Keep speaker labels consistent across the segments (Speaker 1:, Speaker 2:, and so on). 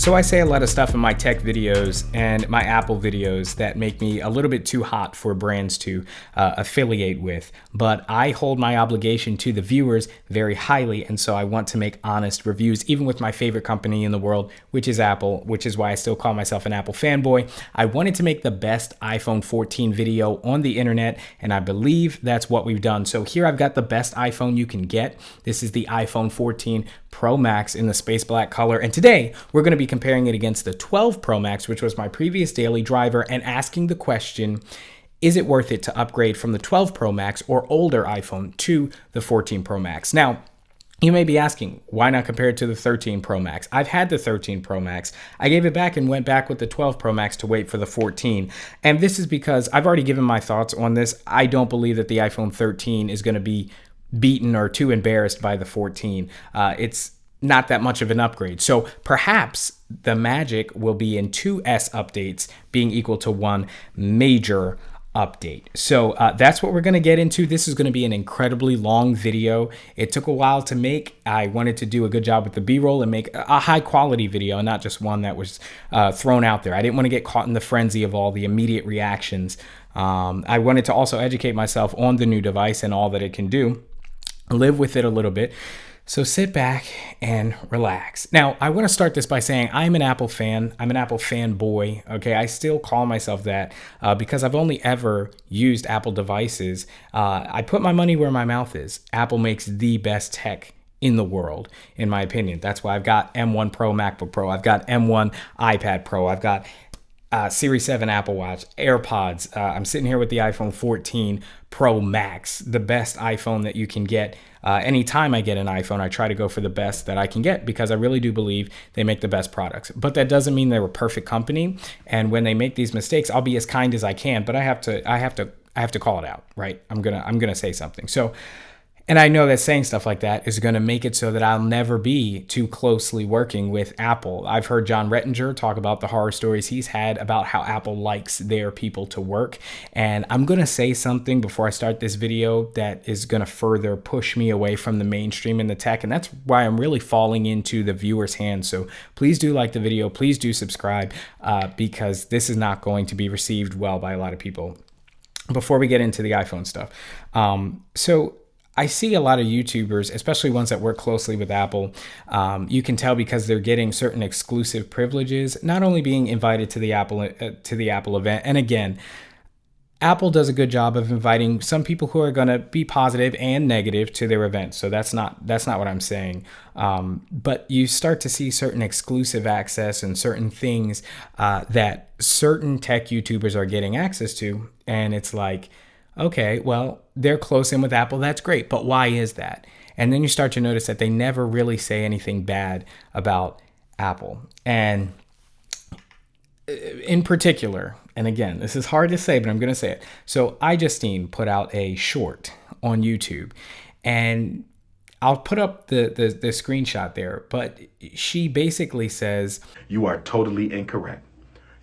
Speaker 1: So I say a lot of stuff in my tech videos and my Apple videos that make me a little bit too hot for brands to affiliate with, but I hold my obligation to the viewers very highly, and so I want to make honest reviews, even with my favorite company in the world, which is Apple, which is why I still call myself an Apple fanboy. I wanted to make the best iPhone 14 video on the internet, and I believe that's what we've done. So here I've got the best iPhone you can get. This is the iPhone 14 Pro Max in the space black color, and today we're going to be comparing it against the 12 Pro Max, which was my previous daily driver, and asking the question, is it worth it to upgrade from the 12 Pro Max or older iPhone to the 14 Pro Max? Now, you may be asking, why not compare it to the 13 Pro Max? I've had the 13 Pro Max. I gave it back and went back with the 12 Pro Max to wait for the 14. And this is because I've already given my thoughts on this. I don't believe that the iPhone 13 is going to be beaten or too embarrassed by the 14. It's not that much of an upgrade. So perhaps the magic will be in 2S updates being equal to one major update. So that's what we're going to get into. This is going to be an incredibly long video. It took a while to make. I wanted to do a good job with the B-roll and make a high quality video and not just one that was thrown out there. I didn't want to get caught in the frenzy of all the immediate reactions. I wanted to also educate myself on the new device and all that it can do, live with it a little bit. So sit back and relax. Now, I want to start this by saying I'm an Apple fan. I'm an Apple fanboy. Okay, I still call myself that because I've only ever used Apple devices. I put my money where my mouth is. Apple makes the best tech in the world, in my opinion. That's why I've got M1 Pro MacBook Pro. I've got M1 iPad Pro. I've got Series 7 Apple Watch, AirPods. I'm sitting here with the iPhone 14 Pro Max, the best iPhone that you can get. Anytime I get an iPhone, I try to go for the best that I can get because I really do believe they make the best products. But that doesn't mean they're a perfect company. And when they make these mistakes, I'll be as kind as I can. But I have to call it out, right? I'm gonna say something. So. And I know that saying stuff like that is going to make it so that I'll never be too closely working with Apple. I've heard John Rettinger talk about the horror stories he's had about how Apple likes their people to work. And I'm going to say something before I start this video that is going to further push me away from the mainstream in the tech. And that's why I'm really falling into the viewer's hands. So please do like the video. Please do subscribe because this is not going to be received well by a lot of people. Before we get into the iPhone stuff. So I see a lot of YouTubers, especially ones that work closely with Apple. You can tell because they're getting certain exclusive privileges, not only being invited to the Apple event. And again, Apple does a good job of inviting some people who are going to be positive and negative to their event. So that's not what I'm saying. But you start to see certain exclusive access and certain things that certain tech YouTubers are getting access to. And it's like, okay, well, they're close in with Apple. That's great. But why is that? And then you start to notice that they never really say anything bad about Apple. And in particular, and again, this is hard to say, but I'm going to say it. So iJustine put out a short on YouTube, and I'll put up the screenshot there, but she basically says,
Speaker 2: "You are totally incorrect.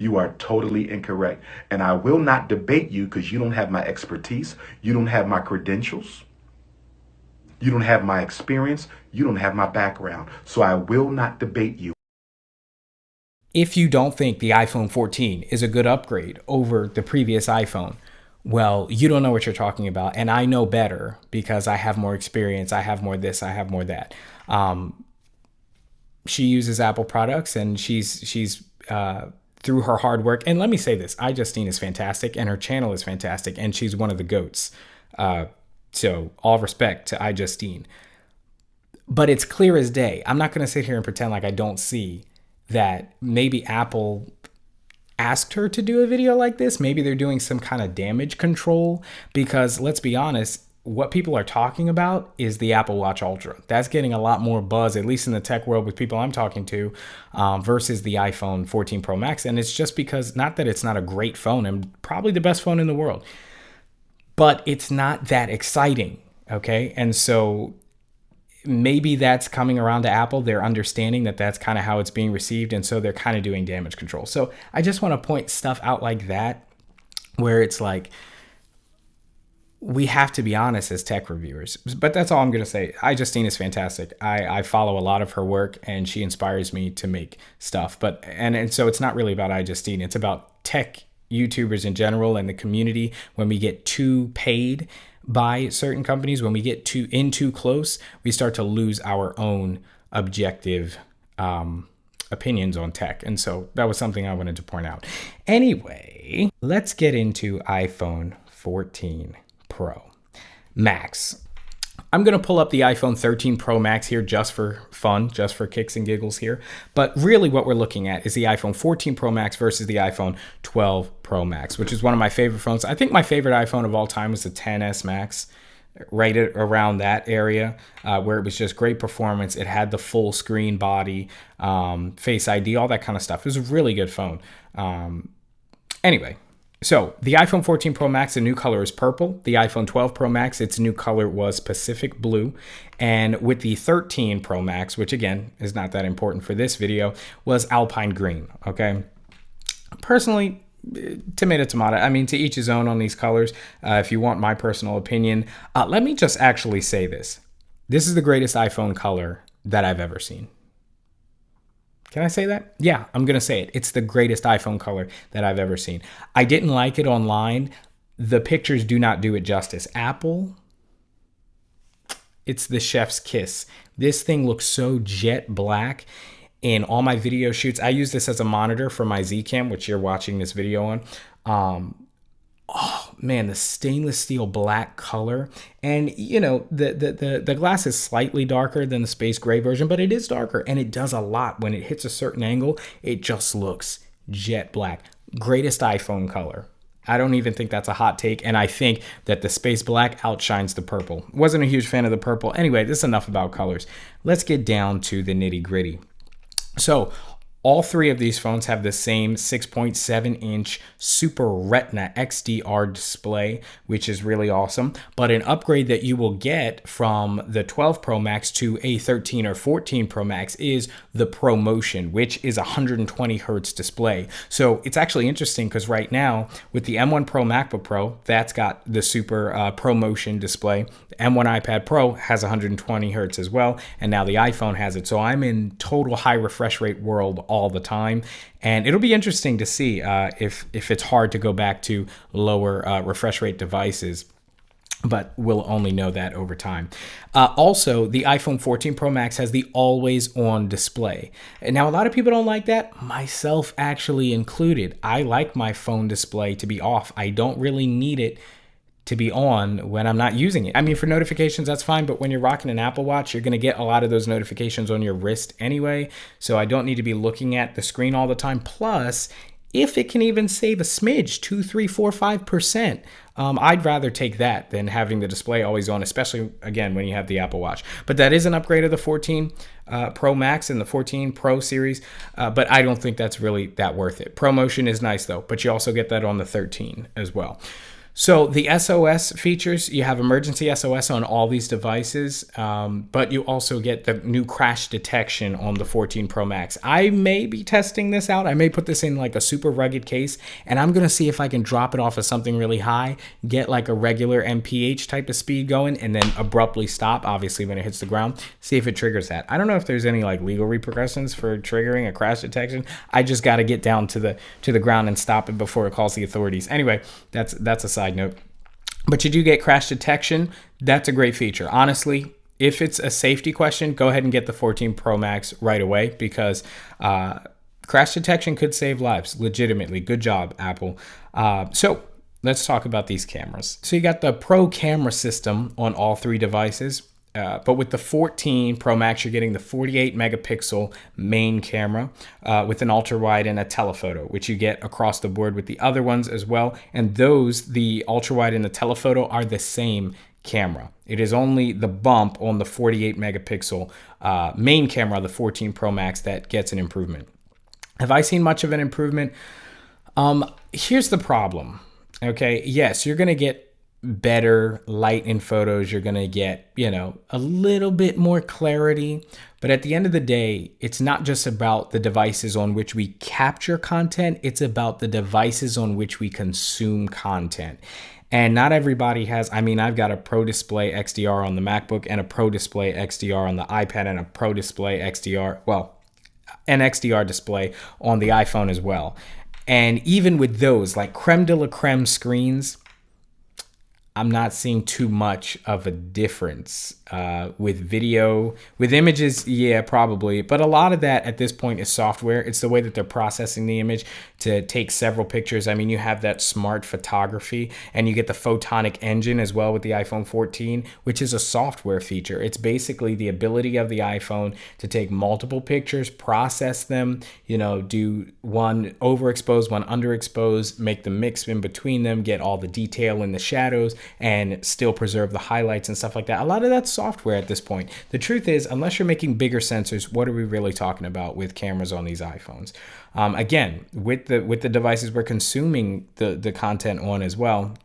Speaker 2: You are totally incorrect. And I will not debate you because you don't have my expertise. You don't have my credentials. You don't have my experience. You don't have my background. So I will not debate you."
Speaker 1: If you don't think the iPhone 14 is a good upgrade over the previous iPhone, well, you don't know what you're talking about. And I know better because I have more experience. I have more this, I have more that. She uses Apple products, and she's through her hard work. And let me say this, iJustine is fantastic and her channel is fantastic and she's one of the GOATs. So all respect to iJustine. But it's clear as day. I'm not going to sit here and pretend like I don't see that maybe Apple asked her to do a video like this. Maybe they're doing some kind of damage control because let's be honest, what people are talking about is the Apple Watch Ultra. That's getting a lot more buzz, at least in the tech world with people I'm talking to, versus the iPhone 14 Pro Max. And it's just because, not that it's not a great phone and probably the best phone in the world, but it's not that exciting, okay? And so maybe that's coming around to Apple. They're understanding that that's kind of how it's being received, and so they're kind of doing damage control. So I just want to point stuff out like that, where it's like, we have to be honest as tech reviewers. But that's all I'm going to say. iJustine is fantastic. I follow a lot of her work, and she inspires me to make stuff. But and so it's not really about iJustine. It's about tech YouTubers in general and the community. When we get too paid by certain companies, when we get too close, we start to lose our own objective opinions on tech. And so that was something I wanted to point out. Anyway, let's get into iPhone 14 Pro Max. I'm going to pull up the iPhone 13 Pro Max here just for fun, just for kicks and giggles here. But really what we're looking at is the iPhone 14 Pro Max versus the iPhone 12 Pro Max, which is one of my favorite phones. I think my favorite iPhone of all time was the XS Max, right around that area, where it was just great performance. It had the full screen body, Face ID, all that kind of stuff. It was a really good phone. Anyway. So the iPhone 14 Pro Max, the new color is purple. The iPhone 12 Pro Max, its new color was Pacific Blue. And with the 13 Pro Max, which again is not that important for this video, was Alpine Green, okay? Personally, tomato. I mean, to each his own on these colors. If you want my personal opinion, let me just actually say this. This is the greatest iPhone color that I've ever seen. Can I say that? Yeah, I'm going to say it. It's the greatest iPhone color that I've ever seen. I didn't like it online. The pictures do not do it justice. Apple, it's the chef's kiss. This thing looks so jet black in all my video shoots. I use this as a monitor for my Zcam, which you're watching this video on. Oh man, the stainless steel black color, and you know the glass is slightly darker than the space gray version, but it is darker, and it does a lot. When it hits a certain angle, it just looks jet black. Greatest iPhone color. I don't even think that's a hot take, and I think that the space black outshines the purple. Wasn't a huge fan of the purple. Anyway, this is enough about colors. Let's get down to the nitty gritty. So all three of these phones have the same 6.7-inch Super Retina XDR display, which is really awesome. But an upgrade that you will get from the 12 Pro Max to a 13 or 14 Pro Max is the ProMotion, which is a 120 hertz display. So it's actually interesting because right now with the M1 Pro MacBook Pro, that's got the Super ProMotion display. The M1 iPad Pro has 120 hertz as well, and now the iPhone has it. So I'm in total high refresh rate world all the time, and it'll be interesting to see if it's hard to go back to lower refresh rate devices, but we'll only know that over time. Also, the iPhone 14 Pro Max has the always on display. And now a lot of people don't like that, myself actually included. I like my phone display to be off. I don't really need it to be on when I'm not using it. I mean, for notifications, that's fine, but when you're rocking an Apple Watch, you're going to get a lot of those notifications on your wrist anyway, so I don't need to be looking at the screen all the time. Plus, if it can even save a smidge, 2, 3, 4, 5%, I'd rather take that than having the display always on, especially, again, when you have the Apple Watch. But that is an upgrade of the 14 Pro Max and the 14 Pro series, but I don't think that's really that worth it. ProMotion is nice, though, but you also get that on the 13 as well. So the SOS features, you have emergency SOS on all these devices, but you also get the new crash detection on the 14 Pro Max. I may be testing this out. I may put this in like a super rugged case, and I'm going to see if I can drop it off of something really high, get like a regular MPH type of speed going, and then abruptly stop, obviously, when it hits the ground. See if it triggers that. I don't know if there's any like legal repercussions for triggering a crash detection. I just got to get down to the ground and stop it before it calls the authorities. Anyway, that's a side note. But you do get crash detection. That's a great feature. Honestly, if it's a safety question, go ahead and get the 14 Pro Max right away, because crash detection could save lives, legitimately. Good job, Apple. So let's talk about these cameras. So you got the Pro camera system on all three devices. But with the 14 Pro Max, you're getting the 48 megapixel main camera with an ultra wide and a telephoto, which you get across the board with the other ones as well. And those, the ultra wide and the telephoto, are the same camera. It is only the bump on the 48 megapixel main camera, the 14 Pro Max, that gets an improvement. Have I seen much of an improvement? Here's the problem. Okay, yes, you're going to get better light in photos. You're going to get, a little bit more clarity. But at the end of the day, it's not just about the devices on which we capture content. It's about the devices on which we consume content. And not everybody has, I mean, I've got a Pro Display XDR on the MacBook and a Pro Display XDR on the iPad and a Pro Display XDR, well, an XDR display on the iPhone as well. And even with those, like creme de la creme screens, I'm not seeing too much of a difference with video. With images, yeah, probably. But a lot of that at this point is software. It's the way that they're processing the image to take several pictures. I mean, you have that smart photography, and you get the photonic engine as well with the iPhone 14, which is a software feature. It's basically the ability of the iPhone to take multiple pictures, process them, do one overexposed, one underexposed, make the mix in between them, get all the detail in the shadows, and still preserve the highlights and stuff like that. A lot of that's software at this point. The truth is, unless you're making bigger sensors, what are we really talking about with cameras on these iPhones? Again, with the devices we're consuming the content on as well,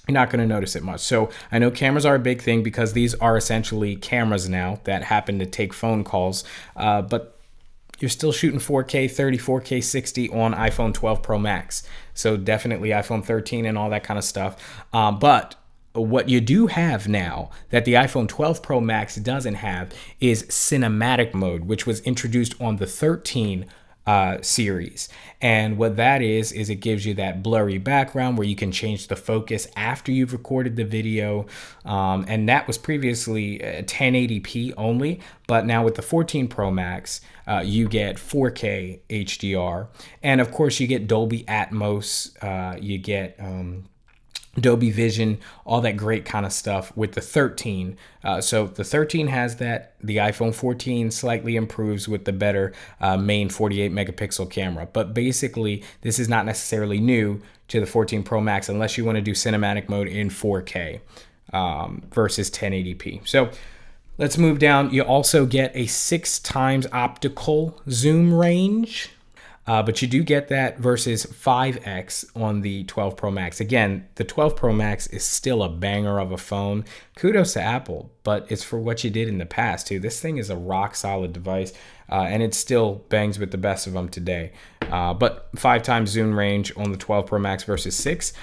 Speaker 1: you're not going to notice it much. So I know cameras are a big thing because these are essentially cameras now that happen to take phone calls, but you're still shooting 4K 30, 4K 60 on iPhone 12 Pro Max. So definitely iPhone 13 and all that kind of stuff. But what you do have now that the iPhone 12 Pro Max doesn't have is cinematic mode, which was introduced on the 13 series. And what that is it gives you that blurry background where you can change the focus after you've recorded the video. And that was previously 1080p only, but now with the 14 Pro Max, you get 4K HDR. And of course you get Dolby Atmos, you get Dolby Vision, all that great kind of stuff with the 13. So the 13 has that. The iPhone 14 slightly improves with the better main 48 megapixel camera. But basically, this is not necessarily new to the 14 Pro Max unless you want to do cinematic mode in 4K versus 1080p. So let's move down. You also get a 6 times optical zoom range. But you do get that versus 5x on the 12 Pro Max. Again, the 12 Pro Max is still a banger of a phone. Kudos to Apple, but it's for what you did in the past too. This thing is a rock solid device, and it still bangs with the best of them today. But 5 times zoom range on the 12 Pro Max versus 6.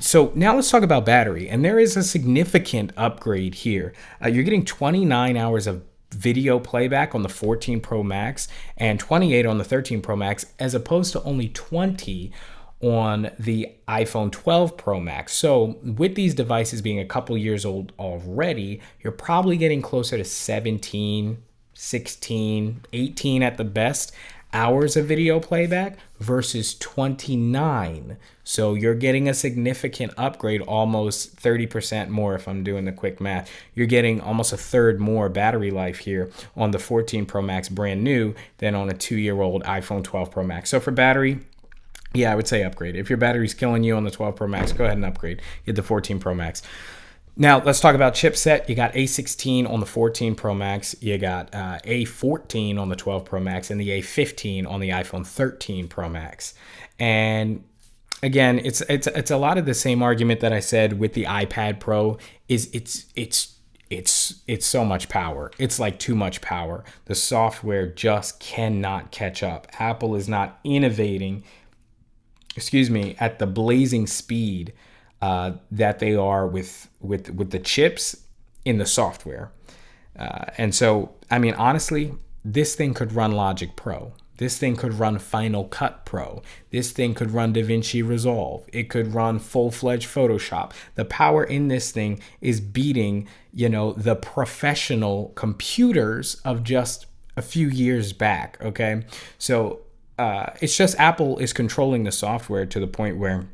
Speaker 1: So now let's talk about battery, and there is a significant upgrade here. You're getting 29 hours of video playback on the 14 Pro Max and 28 on the 13 Pro Max, as opposed to only 20 on the iPhone 12 Pro Max. So with these devices being a couple years old already, you're probably getting closer to 17, 16, 18 at the best hours of video playback versus 29. So you're getting a significant upgrade, almost 30% more if I'm doing the quick math. You're getting almost a third more battery life here on the 14 Pro Max brand new than on a 2-year-old iPhone 12 Pro Max. So for battery, yeah, I would say upgrade. If your battery's killing you on the 12 Pro Max, go ahead and upgrade. Get the 14 Pro Max. Now, let's talk about chipset. You got A16 on the 14 Pro Max. You got A14 on the 12 Pro Max and the A15 on the iPhone 13 Pro Max. And again, it's a lot of the same argument that I said with the iPad Pro. It's so much power. It's like too much power. The software just cannot catch up. Apple is not innovating, at the blazing speed that they are with the chips in the software. And so, I mean, honestly, this thing could run Logic Pro. This thing could run Final Cut Pro. This thing could run DaVinci Resolve. It could run full-fledged Photoshop. The power in this thing is beating, the professional computers of just a few years back, okay? So it's just Apple is controlling the software to the point where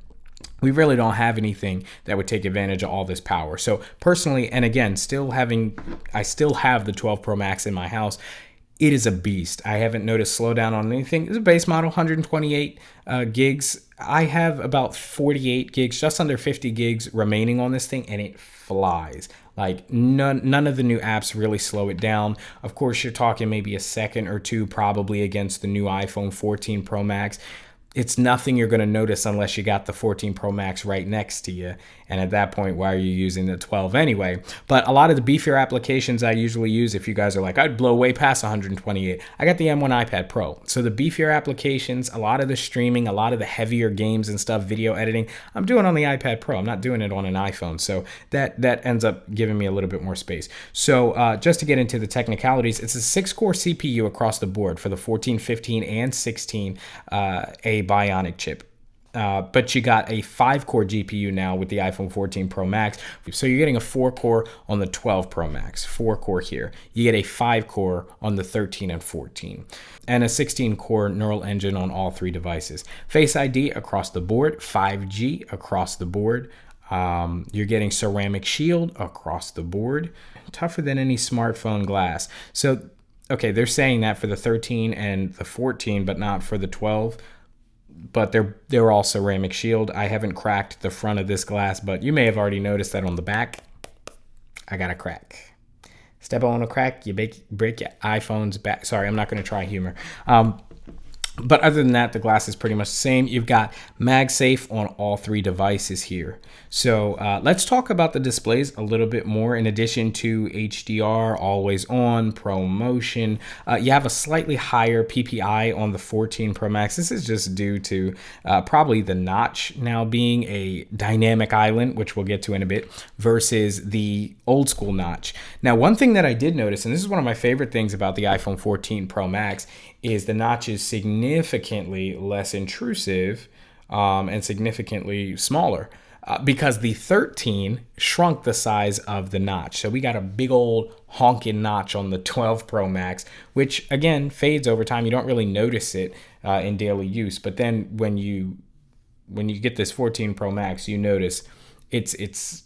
Speaker 1: we really don't have anything that would take advantage of all this power. So personally, and again, I still have the 12 Pro Max in my house. It is a beast. I haven't noticed slowdown on anything. It's a base model, 128 gigs. I have about 48 gigs, just under 50 gigs remaining on this thing, and it flies. Like none of the new apps really slow it down. Of course, you're talking maybe a second or two probably against the new iPhone 14 Pro Max. it's nothing you're going to notice unless you got the 14 Pro Max right next to you. And at that point, why are you using the 12 anyway? But a lot of the beefier applications I usually use, if you guys are like, I'd blow way past 128, I got the M1 iPad Pro. So the beefier applications, a lot of the streaming, a lot of the heavier games and stuff, video editing, I'm doing on the iPad Pro. I'm not doing it on an iPhone. So that ends up giving me a little bit more space. So just to get into the technicalities, it's a 6-core CPU across the board for the 14, 15, and 16 A Bionic chip. But you got a 5-core GPU now with the iPhone 14 Pro Max. So you're getting a 4-core on the 12 Pro Max, 4-core here. You get a 5-core on the 13 and 14, and a 16-core neural engine on all 3 devices. Face ID across the board, 5G across the board. You're getting ceramic shield across the board. Tougher than any smartphone glass. So, okay, they're saying that for the 13 and the 14, but not for the 12. But they're all ceramic shield. I haven't cracked the front of this glass, but you may have already noticed that on the back, I got a crack. Step on a crack, you break your iPhone's back. Sorry, I'm not going to try humor. But other than that, the glass is pretty much the same. You've got MagSafe on all 3 devices here. So let's talk about the displays a little bit more. In addition to HDR, always on, ProMotion, you have a slightly higher PPI on the 14 Pro Max. This is just due to probably the notch now being a dynamic island, which we'll get to in a bit, versus the old school notch. Now, one thing that I did notice, and this is one of my favorite things about the iPhone 14 Pro Max, is the notch is significantly less intrusive and significantly smaller because the 13 shrunk the size of the notch. So we got a big old honking notch on the 12 Pro Max, which again fades over time. You don't really notice it in daily use, but then when you get this 14 Pro Max, you notice it's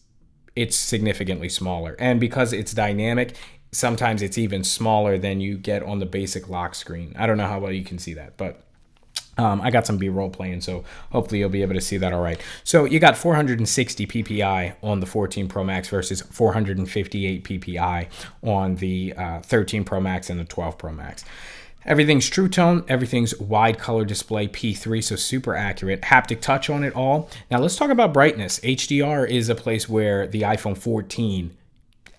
Speaker 1: significantly smaller, and because it's dynamic, sometimes it's even smaller than you get on the basic lock screen. I don't know how well you can see that, but I got some B-roll playing, so hopefully you'll be able to see that all right. So you got 460 PPI on the 14 Pro Max versus 458 PPI on the 13 Pro Max and the 12 Pro Max. Everything's True Tone, everything's wide color display P3, so super accurate. Haptic touch on it all. Now let's talk about brightness. HDR is a place where the iPhone 14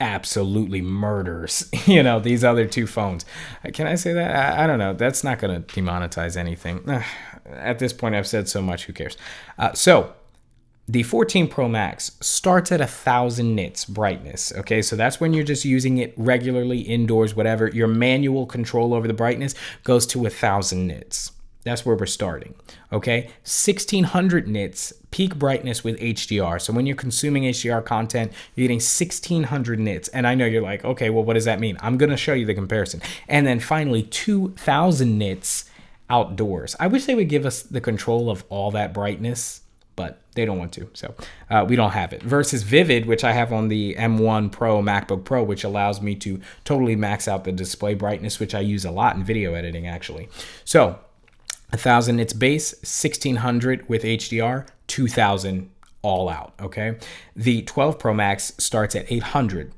Speaker 1: absolutely murders, these other 2 phones. Can I say that? I don't know. That's not going to demonetize anything. At this point, I've said so much. Who cares? So the 14 Pro Max starts at 1,000 nits brightness. Okay, so that's when you're just using it regularly indoors, whatever. Your manual control over the brightness goes to 1,000 nits. That's where we're starting, okay? 1,600 nits peak brightness with HDR. So when you're consuming HDR content, you're getting 1,600 nits. And I know you're like, okay, well, what does that mean? I'm going to show you the comparison. And then finally, 2,000 nits outdoors. I wish they would give us the control of all that brightness, but they don't want to. So we don't have it. Versus Vivid, which I have on the M1 Pro MacBook Pro, which allows me to totally max out the display brightness, which I use a lot in video editing, actually. So 1,000 nits base, 1,600 with HDR, 2,000 all out, okay? The 12 Pro Max starts at 800.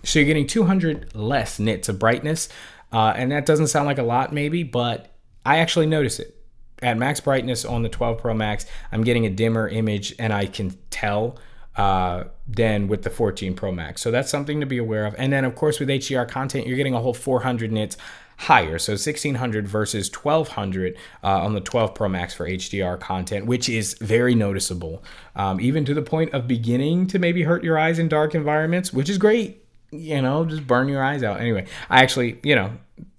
Speaker 1: So you're getting 200 less nits of brightness, and that doesn't sound like a lot maybe, but I actually notice it. At max brightness on the 12 Pro Max, I'm getting a dimmer image, and I can tell than with the 14 Pro Max. So that's something to be aware of. And then, of course, with HDR content, you're getting a whole 400 nits higher. So 1,600 versus 1,200 on the 12 Pro Max for HDR content, which is very noticeable, even to the point of beginning to maybe hurt your eyes in dark environments, which is great. Just burn your eyes out. Anyway, I actually,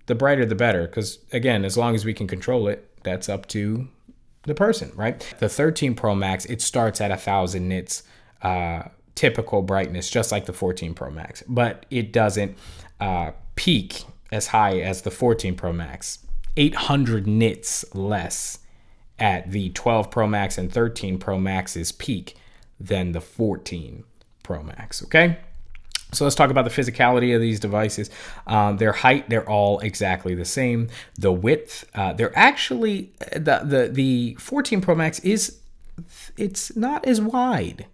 Speaker 1: the brighter the better, because again, as long as we can control it, that's up to the person, right? The 13 Pro Max, it starts at 1,000 nits typical brightness, just like the 14 Pro Max, but it doesn't peak as high as the 14 Pro Max. 800 nits less at the 12 Pro Max and 13 Pro Max's peak than the 14 Pro Max, okay? So let's talk about the physicality of these devices. Their height, they're all exactly the same. The width, they're actually, the 14 Pro Max it's not as wide.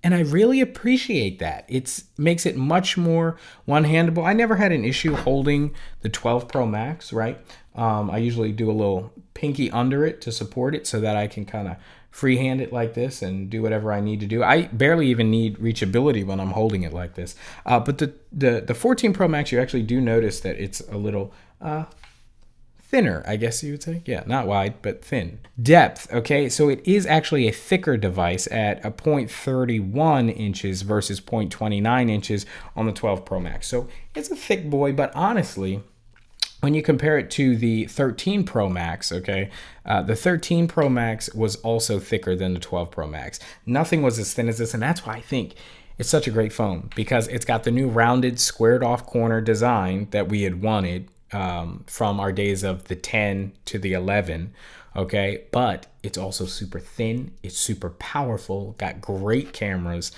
Speaker 1: And I really appreciate that. It makes it much more one-handable. I never had an issue holding the 12 Pro Max, right? I usually do a little pinky under it to support it so that I can kind of freehand it like this and do whatever I need to do. I barely even need reachability when I'm holding it like this. But the 14 Pro Max, you actually do notice that it's a little thinner, I guess you would say. Yeah, not wide, but thin. Depth, okay, so it is actually a thicker device at a 0.31 inches versus 0.29 inches on the 12 Pro Max. So it's a thick boy, but honestly, when you compare it to the 13 Pro Max, okay, the 13 Pro Max was also thicker than the 12 Pro Max. Nothing was as thin as this, and that's why I think it's such a great phone, because it's got the new rounded, squared off corner design that we had wanted from our days of the 10 to the 11, okay? But it's also super thin, it's super powerful, got great cameras.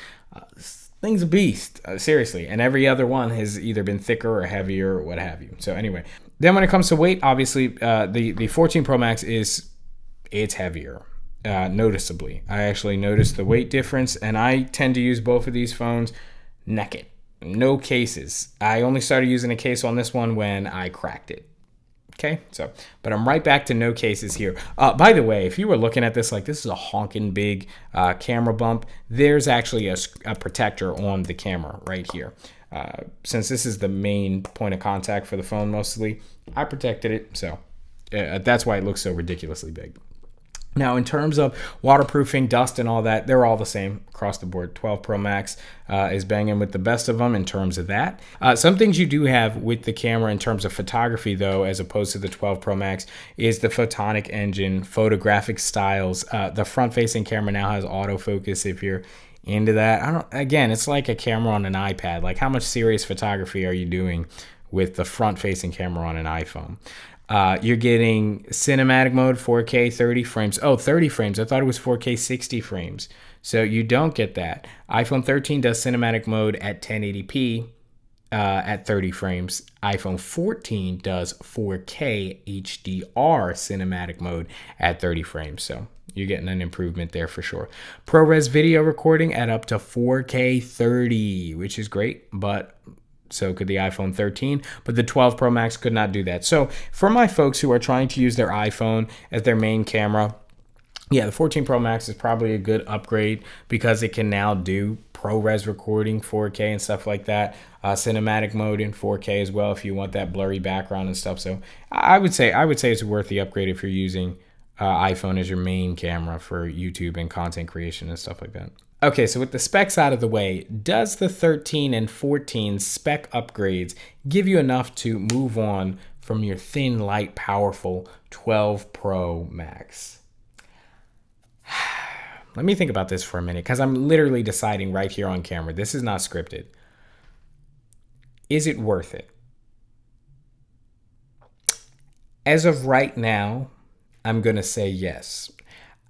Speaker 1: Thing's a beast, seriously. And every other one has either been thicker or heavier or what have you. So anyway, then when it comes to weight, obviously the 14 Pro Max it's heavier, noticeably. I actually noticed the weight difference, and I tend to use both of these phones naked. No cases. I only started using a case on this one when I cracked it. Okay, so, but I'm right back to no cases here. By the way, if you were looking at this like this is a honking big camera bump, there's actually a protector on the camera right here. Since this is the main point of contact for the phone mostly, I protected it, so that's why it looks so ridiculously big. Now, in terms of waterproofing, dust, and all that, they're all the same across the board. 12 Pro Max is banging with the best of them in terms of that. Some things you do have with the camera in terms of photography, though, as opposed to the 12 Pro Max, is the photonic engine, photographic styles. The front-facing camera now has autofocus if you're into that. Again, it's like a camera on an iPad. Like, how much serious photography are you doing with the front-facing camera on an iPhone? You're getting cinematic mode, 4K, 30 frames. Oh, 30 frames. I thought it was 4K, 60 frames. So you don't get that. iPhone 13 does cinematic mode at 1080p at 30 frames. iPhone 14 does 4K HDR cinematic mode at 30 frames. So you're getting an improvement there for sure. ProRes video recording at up to 4K 30, which is great, but so could the iPhone 13, but the 12 Pro Max could not do that. So for my folks who are trying to use their iPhone as their main camera, yeah, the 14 Pro Max is probably a good upgrade because it can now do ProRes recording, 4K and stuff like that. Cinematic mode in 4K as well if you want that blurry background and stuff. So I would say it's worth the upgrade if you're using iPhone as your main camera for YouTube and content creation and stuff like that. Okay, so with the specs out of the way, does the 13 and 14 spec upgrades give you enough to move on from your thin, light, powerful 12 Pro Max? Let me think about this for a minute, because I'm literally deciding right here on camera. This is not scripted. Is it worth it? As of right now, I'm going to say yes.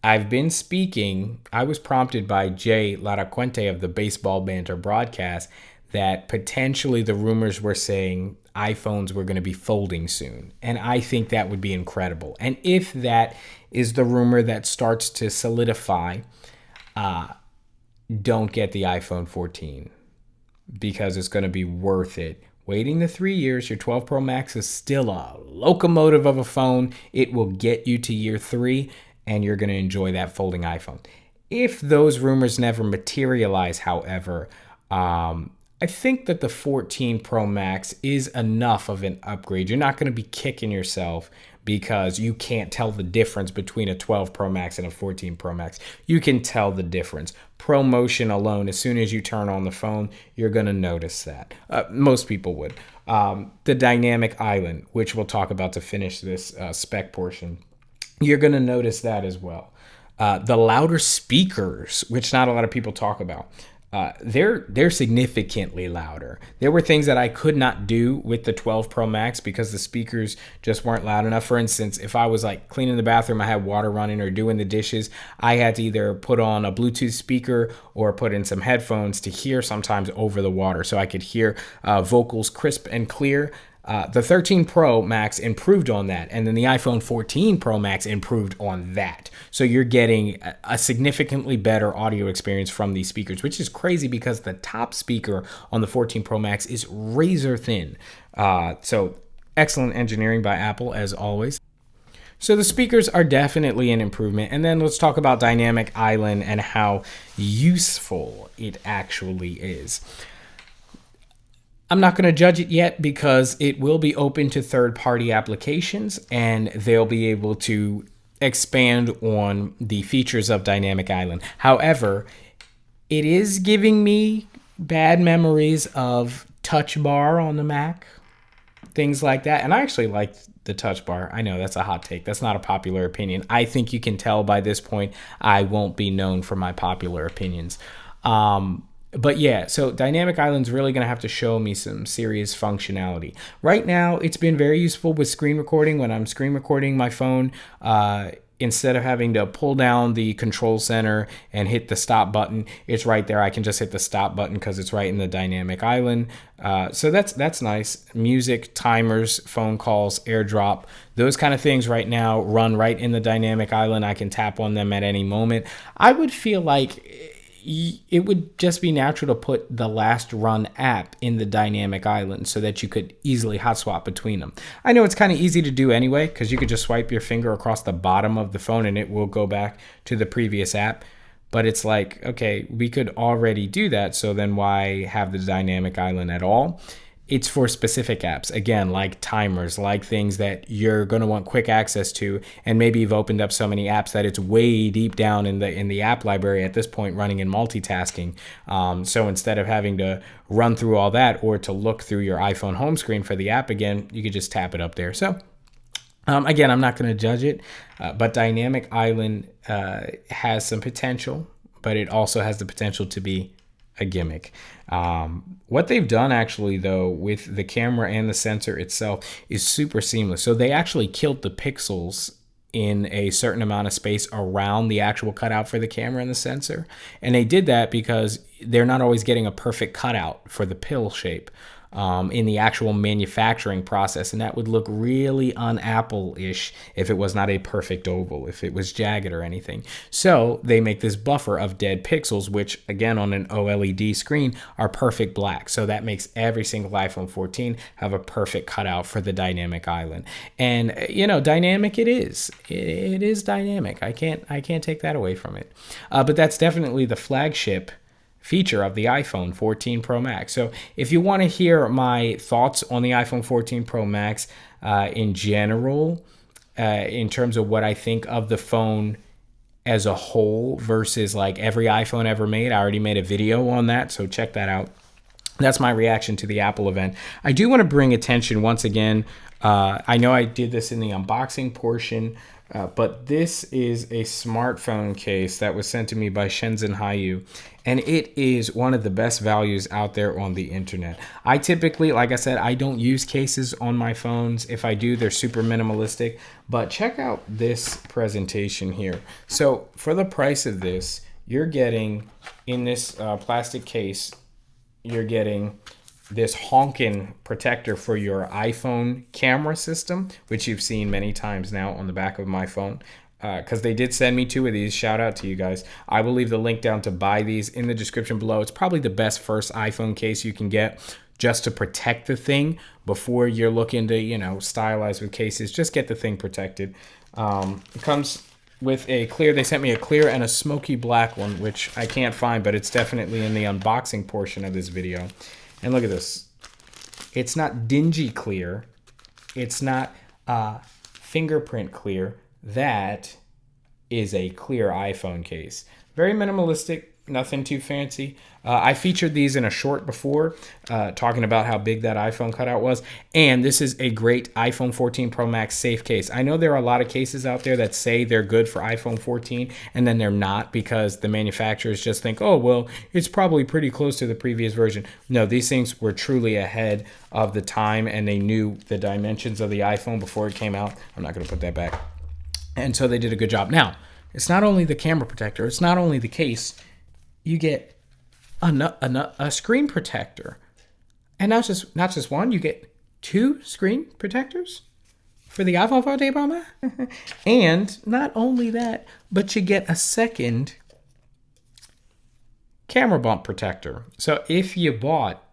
Speaker 1: I've been speaking, I was prompted by Jay Laracuente of the Baseball Banter broadcast that potentially the rumors were saying iPhones were going to be folding soon. And I think that would be incredible. And if that is the rumor that starts to solidify, don't get the iPhone 14 because it's going to be worth it. Waiting the 3 years, your 12 Pro Max is still a locomotive of a phone. It will get you to year 3. And you're going to enjoy that folding iPhone. If those rumors never materialize, however, I think that the 14 Pro Max is enough of an upgrade. You're not going to be kicking yourself because you can't tell the difference between a 12 Pro Max and a 14 Pro Max. You can tell the difference. ProMotion alone, as soon as you turn on the phone, you're going to notice that. Most people would. The dynamic island, which we'll talk about to finish this spec portion, you're going to notice that as well. The louder speakers, which not a lot of people talk about, they're significantly louder. There were things that I could not do with the 12 Pro Max because the speakers just weren't loud enough. For instance, if I was like cleaning the bathroom, I had water running, or doing the dishes, I had to either put on a Bluetooth speaker or put in some headphones to hear sometimes over the water so I could hear vocals crisp and clear. The 13 Pro Max improved on that, and then the iPhone 14 Pro Max improved on that. So you're getting a significantly better audio experience from these speakers, which is crazy because the top speaker on the 14 Pro Max is razor thin. So excellent engineering by Apple, as always. So the speakers are definitely an improvement. And then let's talk about Dynamic Island and how useful it actually is. I'm not going to judge it yet because it will be open to third-party applications and they'll be able to expand on the features of Dynamic Island. However, it is giving me bad memories of Touch Bar on the Mac, things like that. And I actually like the Touch Bar. I know that's a hot take. That's not a popular opinion. I think you can tell by this point I won't be known for my popular opinions. But yeah, so Dynamic Island's really going to have to show me some serious functionality. Right now, it's been very useful with screen recording. When I'm screen recording my phone, instead of having to pull down the control center and hit the stop button, it's right there. I can just hit the stop button because it's right in the Dynamic Island. So that's nice. Music, timers, phone calls, AirDrop, those kind of things right now run right in the Dynamic Island. I can tap on them at any moment. I would feel like it would just be natural to put the last run app in the Dynamic Island so that you could easily hot swap between them. I know it's kind of easy to do anyway because you could just swipe your finger across the bottom of the phone and it will go back to the previous app. But it's like, okay, we could already do that, so then why have the Dynamic Island at all? It's for specific apps, again, like timers, like things that you're going to want quick access to, and maybe you've opened up so many apps that it's way deep down in the app library at this point, running in multitasking. So instead of having to run through all that or to look through your iPhone home screen for the app again, you could just tap it up there. So again, I'm not going to judge it, but Dynamic Island has some potential, but it also has the potential to be a gimmick. What they've done actually though with the camera and the sensor itself is super seamless. So they actually killed the pixels in a certain amount of space around the actual cutout for the camera and the sensor. And they did that because they're not always getting a perfect cutout for the pill shape in the actual manufacturing process, and that would look really un-Apple-ish if it was not a perfect oval, if it was jagged or anything. So they make this buffer of dead pixels, which again on an OLED screen are perfect black. So that makes every single iPhone 14 have a perfect cutout for the Dynamic Island. And you know, dynamic it is. It is dynamic. I can't take that away from it. But that's definitely the flagship feature of the iPhone 14 Pro Max. So if you want to hear my thoughts on the iPhone 14 Pro Max in general, in terms of what I think of the phone as a whole versus like every iPhone ever made, I already made a video on that, so check that out. That's my reaction to the Apple event. I do want to bring attention once again. I know I did this in the unboxing portion, but this is a smartphone case that was sent to me by Shenzhen Haiyou, and it is one of the best values out there on the internet. I typically, like I said, I don't use cases on my phones. If I do, they're super minimalistic, but check out this presentation here. So for the price of this, you're getting in this plastic case, you're getting this honkin' protector for your iPhone camera system, which you've seen many times now on the back of my phone, because they did send me 2 of these. Shout out to you guys. I will leave the link down to buy these in the description below. It's probably the best first iPhone case you can get just to protect the thing before you're looking to, you know, stylize with cases. Just get the thing protected. It comes with a clear. They sent me a clear and a smoky black one, which I can't find, but it's definitely in the unboxing portion of this video. And look at this. It's not dingy clear. It's not fingerprint clear. That is a clear iPhone case. Very minimalistic, nothing too fancy. I featured these in a short before, talking about how big that iPhone cutout was. And this is a great iPhone 14 Pro Max safe case. I know there are a lot of cases out there that say they're good for iPhone 14, and then they're not because the manufacturers just think, oh, well, it's probably pretty close to the previous version. No, these things were truly ahead of the time, and they knew the dimensions of the iPhone before it came out. I'm not going to put that back. And so they did a good job. Now, it's not only the camera protector. It's not only the case. You get a screen protector, and not just one. You get 2 screen protectors for the iPhone 14 Pro Max. And not only that, but you get a second camera bump protector. So if you bought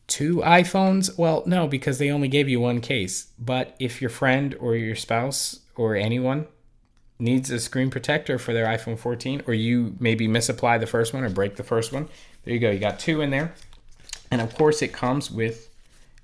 Speaker 1: 2 iPhones, well, no, because they only gave you 1 case. But if your friend or your spouse or anyone needs a screen protector for their iPhone 14, or you maybe misapply the first one or break the first one, there you go. You got 2 in there. And of course, it comes with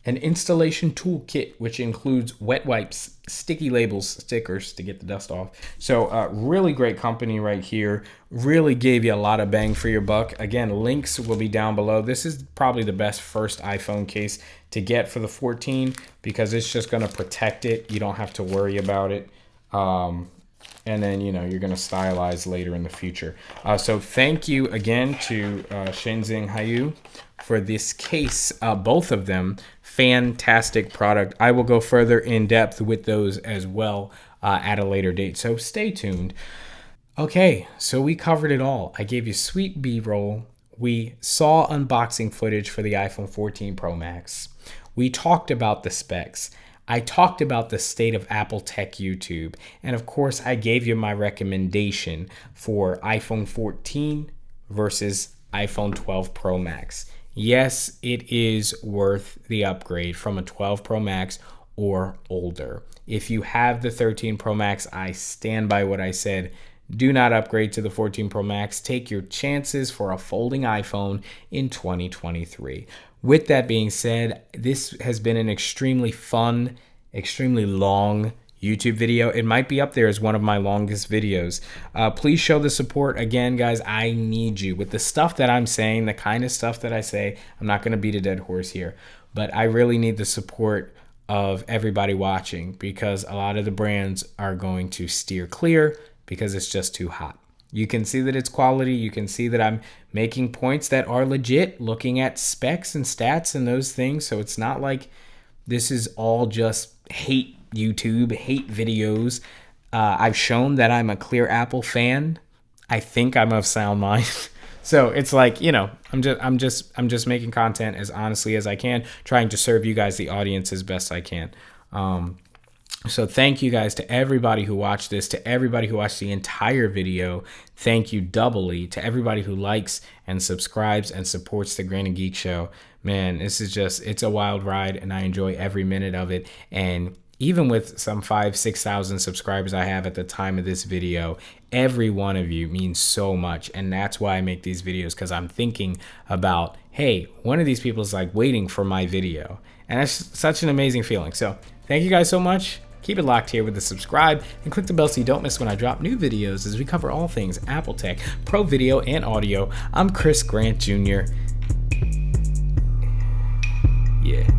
Speaker 1: an installation toolkit, which includes wet wipes, sticky labels, stickers to get the dust off. So really great company right here. Really gave you a lot of bang for your buck. Again, links will be down below. This is probably the best first iPhone case to get for the 14 because it's just going to protect it. You don't have to worry about it. And then, you know, you're going to stylize later in the future. So thank you again to Shenzhen Haiyou for this case. Both of them, fantastic product. I will go further in depth with those as well at a later date. So stay tuned. Okay, so we covered it all. I gave you sweet B-roll. We saw unboxing footage for the iPhone 14 Pro Max. We talked about the specs. I talked about the state of Apple Tech YouTube. And of course, I gave you my recommendation for iPhone 14 versus iPhone 12 Pro Max. Yes, it is worth the upgrade from a 12 Pro Max or older. If you have the 13 Pro Max, I stand by what I said. Do not upgrade to the 14 Pro Max. Take your chances for a folding iPhone in 2023. With that being said, this has been an extremely fun, extremely long YouTube video. It might be up there as one of my longest videos. Please show the support. Again, guys, I need you. With the stuff that I'm saying, the kind of stuff that I say, I'm not going to beat a dead horse here, but I really need the support of everybody watching because a lot of the brands are going to steer clear because it's just too hot. You can see that it's quality. You can see that I'm making points that are legit, looking at specs and stats and those things. So it's not like this is all just hate YouTube, hate videos. I've shown that I'm a clear Apple fan. I think I'm of sound mind. So it's like, you know, I'm just making content as honestly as I can, trying to serve you guys, the audience, as best I can. So thank you guys to everybody who watched this, to everybody who watched the entire video. Thank you doubly to everybody who likes and subscribes and supports the Granny Geek Show. Man, this is just, it's a wild ride and I enjoy every minute of it. And even with some 5,000-6,000 subscribers I have at the time of this video, every one of you means so much. And that's why I make these videos, because I'm thinking about, hey, one of these people is like waiting for my video. And that's such an amazing feeling. So thank you guys so much. Keep it locked here with the subscribe and click the bell so you don't miss when I drop new videos as we cover all things Apple Tech, Pro Video, and Audio. I'm Chris Grant Jr. Yeah.